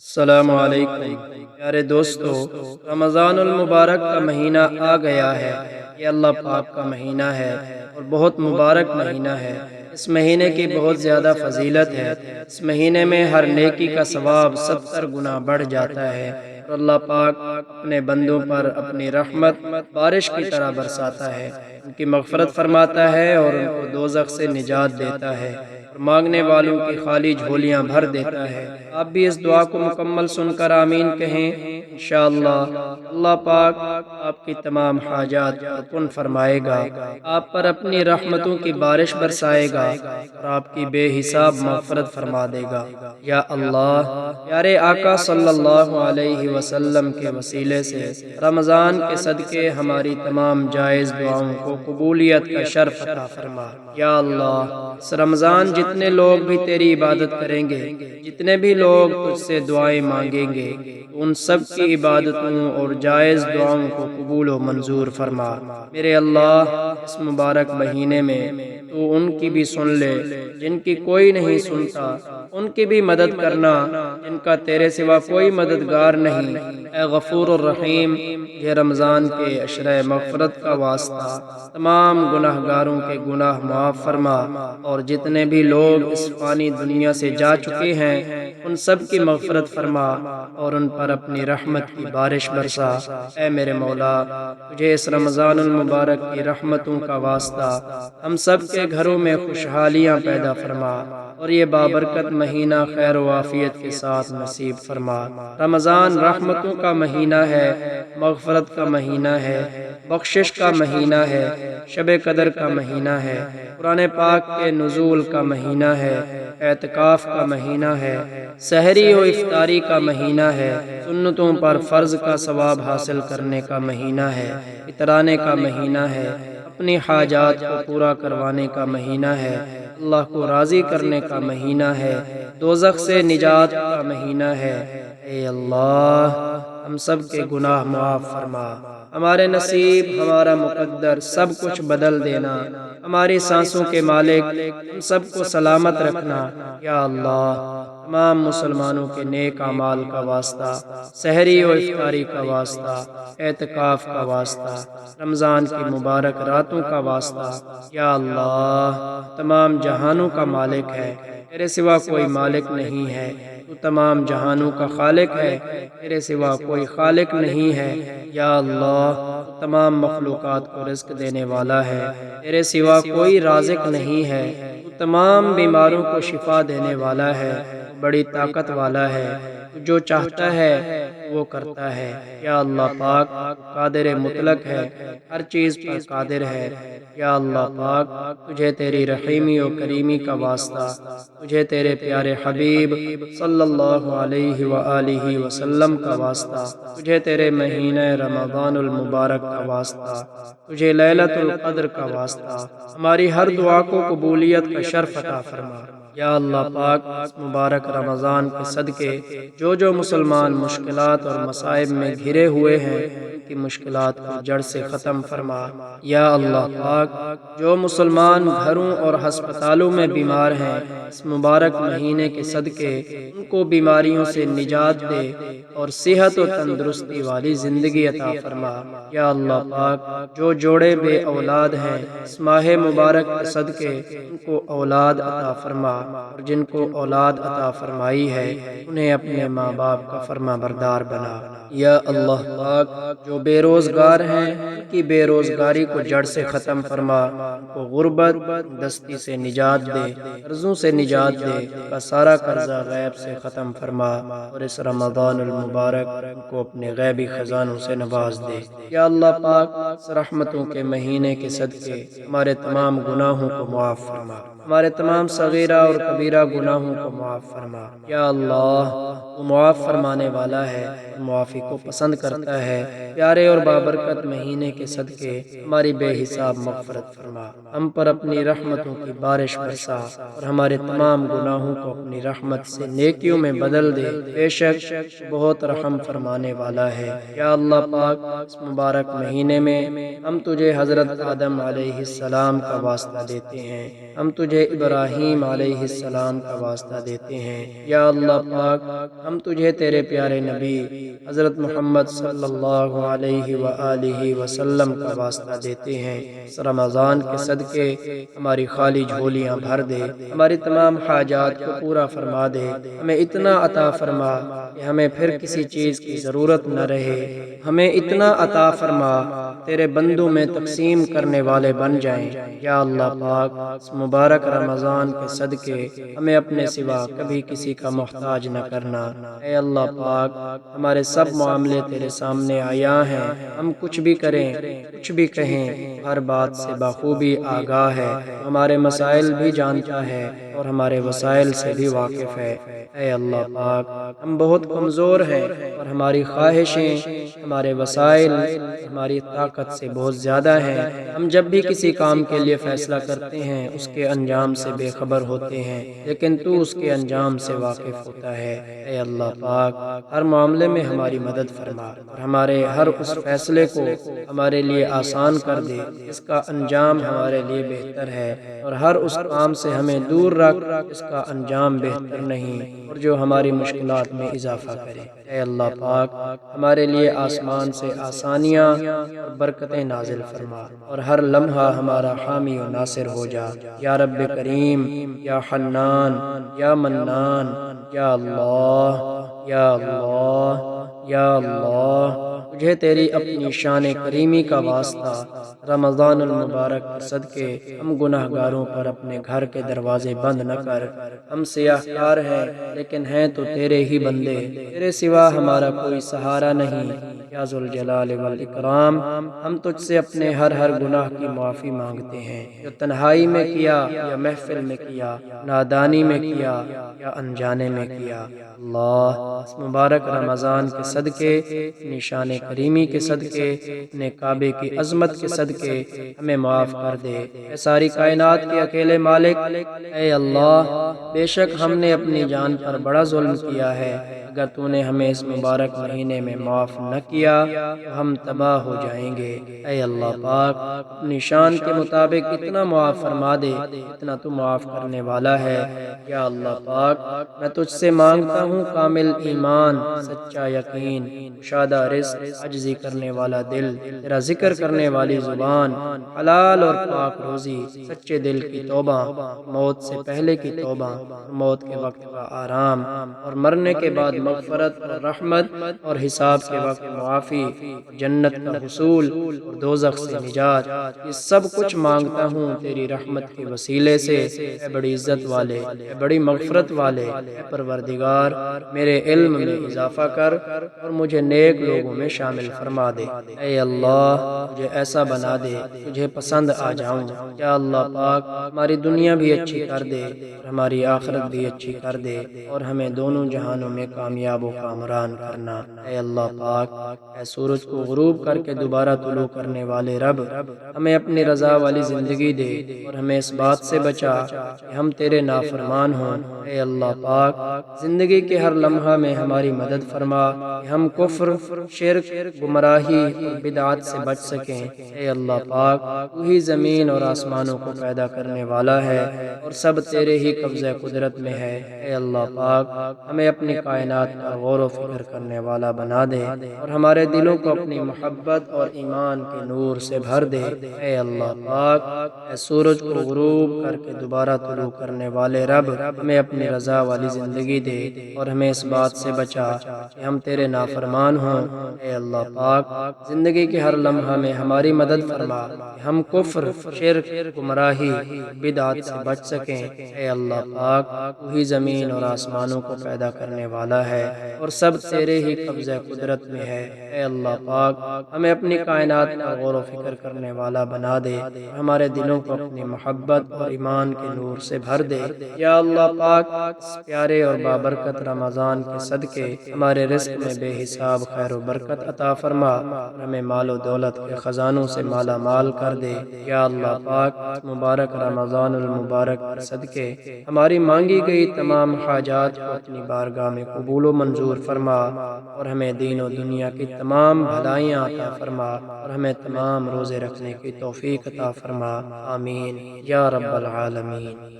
السلام علیکم پیارے دوستو، رمضان المبارک کا مہینہ آ گیا ہے۔ یہ اللہ پاک کا مہینہ ہے اور بہت مبارک مہینہ ہے۔ اس مہینے کی بہت زیادہ فضیلت ہے۔ اس مہینے میں ہر نیکی کا ثواب 70 گنا بڑھ جاتا ہے اور اللہ پاک اپنے بندوں پر اپنی رحمت بارش کی طرح برساتا ہے، ان کی مغفرت فرماتا ہے اور ان کو دوزخ سے نجات دیتا ہے اور مانگنے والوں کی خالی جھولیاں بھر دیتا ہے۔ آپ بھی اس دعا کو مکمل سن کر آمین کہیں۔ انشاءاللہ اللہ پاک آپ کی تمام حاجات کو پن فرمائے گا، آپ پر اپنی رحمتوں کی بارش برسائے گا اور آپ کی بے حساب مغفرت فرما دے گا۔ یا اللہ، پیارے آقا صلی اللہ علیہ وسلم کے وسیلے سے رمضان کے صدقے ہماری تمام جائز دعاؤں کو قبولیت کا شرف عطا فرما۔ یا اللہ، اس رمضان جتنے لوگ بھی تیری عبادت کریں گے، جتنے بھی لوگ تجھ سے دعائیں مانگیں گے، ان سب کی عبادتوں اور جائز دعاؤں کو قبول و منظور فرما۔ میرے اللہ، اس مبارک مہینے میں تو ان کی بھی سن لے جن کی کوئی نہیں سنتا، ان کی بھی مدد کرنا جن کا تیرے سوا کوئی مددگار نہیں۔ اے غفور الرحیم، یہ رمضان کے عشرہ مغفرت کا واسطہ تمام گناہ گاروں کے گناہ معاف فرما اور جتنے بھی لوگ اس فانی دنیا سے جا چکے ہیں ان سب کی مغفرت فرما اور ان پر اپنی رحمت کی بارش برسا۔ اے میرے مولا، تجھے اس رمضان المبارک کی رحمتوں کا واسطہ ہم سب کے گھروں میں خوشحالیاں پیدا فرما اور یہ بابرکت مہینہ خیر و عافیت کے ساتھ نصیب فرما۔ رمضان رحمتوں کا مہینہ ہے، مغفرت کا مہینہ ہے، بخشش کا مہینہ ہے، شب قدر کا مہینہ ہے، قرآن پاک کے نزول کا مہینہ ہے، اعتکاف کا مہینہ ہے، سحری و افطاری کا مہینہ ہے، سنتوں پر فرض کا ثواب حاصل کرنے کا مہینہ ہے، اترانے کا مہینہ ہے، اپنی حاجات کو پورا کروانے کا مہینہ ہے، اللہ کو راضی کرنے کا مہینہ ہے، دوزخ سے نجات کا مہینہ ہے۔ اے اللہ، ہم سب کے گناہ معاف فرما، ہمارے نصیب، ہمارا مقدر سب کچھ بدل دینا، ہماری سانسوں کے مالک ہم سب کو سلامت رکھنا۔ یا اللہ، تمام مسلمانوں کے نیک اعمال کا واسطہ، سحری و افطاری کا واسطہ، اعتکاف کا واسطہ، رمضان کی مبارک راتوں کا واسطہ، یا اللہ، تمام جہانوں کا مالک ہے، تیرے سوا کوئی مالک نہیں ہے، تو تمام جہانوں کا خالق ہے، تیرے سوا کوئی خالق نہیں ہے۔ یا اللہ، تو تمام مخلوقات کو رزق دینے والا ہے، تیرے سوا کوئی رازق نہیں ہے، تو تمام بیماروں کو شفا دینے والا ہے، تو بڑی طاقت والا ہے، تو جو چاہتا ہے وہ کرتا ہے۔ یا اللہ پاک، تو قادر مطلق ہے، ہر چیز پر قادر ہے۔ یا اللہ پاک، تجھے تیری رحیمی و کریمی کا واسطہ، تجھے تیرے پیارے حبیب صلی اللہ علیہ وآلہ وسلم کا واسطہ، تجھے تیرے مہینہ رمضان المبارک کا واسطہ، تجھے لیلۃ القدر کا واسطہ، ہماری ہر دعا کو قبولیت کا شرف عطا فرما۔ یا اللہ پاک، اس مبارک رمضان کے صدقے جو مسلمان مشکلات اور مصائب میں گھرے ہوئے ہیں ان کی مشکلات کو جڑ سے ختم فرما۔ یا اللہ پاک، جو مسلمان گھروں اور ہسپتالوں میں بیمار ہیں اس مبارک مہینے کے صدقے ان کو بیماریوں سے نجات دے اور صحت و تندرستی والی زندگی عطا فرما۔ یا اللہ پاک، جو جوڑے بے اولاد ہیں اس ماہ مبارک کے صدقے ان کو اولاد عطا فرما اور جن کو اولاد عطا فرمائی ہے انہیں اپنے ماں باپ کا فرما بردار بنا۔ یا اللہ پاک، جو بے روزگار ہیں ان کی بے روزگاری کو جڑ سے ختم فرما، ان کو غربت دستی سے نجات دے، قرضوں سے نجات دے، ان کا سارا قرضہ غیب سے ختم فرما اور اس رمضان المبارک ان کو اپنے غیبی خزانوں سے نواز دے۔ یا اللہ پاک، اس رحمتوں کے مہینے کے صدقے ہمارے تمام گناہوں کو معاف فرما، ہمارے تمام صغیرہ اور کبیرہ گناہوں کو معاف فرما۔ یا اللہ، تو معاف فرمانے والا ہے اور معافی کو پسند کرتا ہے۔ پیارے اور بابرکت مہینے کے صدقے ہماری بے حساب مغفرت فرما، ہم پر اپنی رحمتوں کی بارش برسا اور ہمارے تمام گناہوں کو اپنی رحمت سے نیکیوں میں بدل دے، بے شک بہت رحم فرمانے والا ہے۔ یا اللہ پاک، اس مبارک مہینے میں ہم تجھے حضرت آدم علیہ السلام کا واسطہ دیتے ہیں، ہم تجھے تجھے ابراہیم علیہ السلام کا واسطہ دیتے ہیں۔ یا اللہ پاک، ہم تجھے تیرے پیارے نبی حضرت محمد صلی اللہ علیہ وآلہ وسلم کا واسطہ دیتے ہیں۔ اس رمضان کے صدقے ہماری خالی جھولیاں بھر دے، ہماری تمام حاجات کو پورا فرما دے، ہمیں اتنا عطا فرما کہ ہمیں پھر کسی چیز کی ضرورت نہ رہے، ہمیں اتنا عطا فرما تیرے بندوں میں تقسیم کرنے والے بن جائیں۔ یا اللہ پاک، اس مبارک رمضان کے صدقے ہمیں اپنے سوا کبھی کسی کا محتاج نہ کرنا۔ اے اللہ پاک، ہمارے سب معاملے تیرے سامنے عیاں ہیں، ہم کچھ بھی کریں، کچھ بھی کہیں، ہر بات سے بخوبی آگاہ ہے، ہمارے مسائل بھی جانتا ہے اور ہمارے وسائل سے بھی واقف ہے۔ اے اللہ پاک، ہم بہت کمزور ہیں اور ہماری خواہشیں، ہمارے وسائل، ہماری طاقت سے بہت زیادہ ہیں۔ ہم جب بھی کسی کام کے لیے فیصلہ کرتے ہیں اس کے انجام سے بے خبر ہوتے ہیں، لیکن تو اس کے انجام سے واقف ہوتا ہے۔ اے اللہ پاک، ہر معاملے میں ہماری مدد فرما اور ہمارے ہر اس فیصلے کو ہمارے لیے آسان کر دے اس کا انجام ہمارے لیے بہتر ہے، اور ہر اس کام سے ہمیں دور رکھ اس کا انجام بہتر نہیں اور جو ہماری مشکلات میں اضافہ کرے۔ اے اللہ پاک، ہمارے لیے آسمان سے آسانیاں اور برکتیں نازل فرما اور ہر لمحہ ہمارا حامی و ناصر ہو جا۔ یا رب کریم، یا حنان، یا منان، یا اللہ، یا اللہ، یا اللہ، تجھے تیری اپنی شان کریمی کا واسطہ رمضان المبارک کے صدقے ہم گناہ گاروں پر اپنے گھر کے دروازے بند نہ کر۔ ہم سیاہ کار ہیں لیکن ہیں تو تیرے ہی بندے، تیرے سوا ہمارا کوئی سہارا نہیں۔ یا ذوالجلال والاکرام، ہم تجھ سے اپنے ہر گناہ کی معافی مانگتے ہیں، جو تنہائی میں کیا یا محفل میں کیا، نادانی میں کیا یا انجانے میں کیا۔ اللہ، اس مبارک رمضان کے صدقے، نشان کریمی کے صدقے، اپنے کعبے کی عظمت کے صدقے ہمیں معاف کر دے۔ اے ساری کائنات کے اکیلے مالک، اے اللہ، بے شک ہم نے اپنی جان پر بڑا ظلم کیا ہے۔ اگر تو نے ہمیں اس مبارک مہینے میں معاف نہ کیا تو ہم تباہ ہو جائیں گے۔ اے اللہ پاک، اپنی شان کے مطابق اتنا معاف فرما دے اتنا تو معاف کرنے والا ہے۔ یا اللہ پاک، میں تجھ سے مانگتا ہوں کامل ایمان، سچا یقین، کشادہ رزق، عجزی کرنے والا دل، تیرا ذکر کرنے والی زبان، حلال اور پاک روزی، سچے دل کی توبہ، موت سے پہلے کی توبہ، موت کے وقت کا آرام، اور مرنے کے بعد مغفرت اور رحمت، اور حساب کے وقت معافی، جنت کا حصول اور دوزخ سے نجات، یہ سب کچھ مانگتا ہوں تیری رحمت کے وسیلے سے۔ اے بڑی عزت والے، اے بڑی مغفرت والے، اے پروردگار، میرے علم میں اضافہ کر اور مجھے نیک لوگوں میں شامل فرما دے۔ اے اللہ، مجھے ایسا بنا دے تجھے پسند آ جاؤں۔ یا اللہ پاک، ہماری دنیا بھی اچھی کر دے اور ہماری آخرت بھی اچھی کر دے، اور ہمیں دونوں جہانوں میں کامیاب و کامران کرنا۔ اے اللہ پاک، اے سورج کو غروب کر کے دوبارہ طلوع کرنے والے رب، ہمیں اپنی رضا والی زندگی دے اور ہمیں اس بات سے بچا کہ ہم تیرے نافرمان ہوں۔ اے اللہ پاک، زندگی کے ہر لمحہ میں ہماری مدد فرما کہ ہم کفر، شرک، گمراہی اور بدعات سے بچ سکیں۔ اے اللہ پاک، تو ہی زمین اور آسمانوں کو پیدا کرنے والا ہے اور سب تیرے ہی قبضہ قدرت میں ہے۔ اے اللہ پاک، ہمیں اپنی کائنات پر غور و فکر کرنے والا بنا دے اور ہمارے دلوں کو اپنی محبت اور ایمان کے نور سے بھر دے۔ اے اللہ پاک، اے سورج کو غروب کر کے دوبارہ طلوع کرنے والے رب، ہمیں اپنی رضا والی زندگی دے اور ہمیں اس بات سے بچا کہ ہم تیرے نافرمان ہوں۔ اے اللہ پاک، زندگی کے ہر لمحہ میں ہماری مدد فرما کہ ہم کفر، شرک، گمراہی، بدعات سے بچ سکیں۔ اے اللہ پاک، تو ہی زمین اور آسمانوں کو پیدا کرنے والا ہے اور سب تیرے ہی قبضہ قدرت میں ہے۔ اے اللہ پاک، ہمیں اپنی کائنات پر غور و فکر کرنے والا بنا دے اور ہمارے دلوں کو اپنی محبت اور ایمان کے نور سے بھر دے۔ یا اللہ پاک، اس پیارے اور بابرکت رمضان کے صدقے ہمارے رزق میں بے حساب خیر و برکت عطا فرما اور ہمیں مال و دولت کے خزانوں سے مالا مال کر دے۔ یا اللہ پاک، اس مبارک رمضان المبارک کے صدقے ہماری مانگی گئی تمام حاجات کو اپنی بارگاہ میں قبول و منظور فرما اور ہمیں دین و دنیا کی تمام بھلائیاں عطا فرما اور ہمیں تمام روزے رکھنے کی توفیق عطا فرما۔ آمین یا رب العالمین۔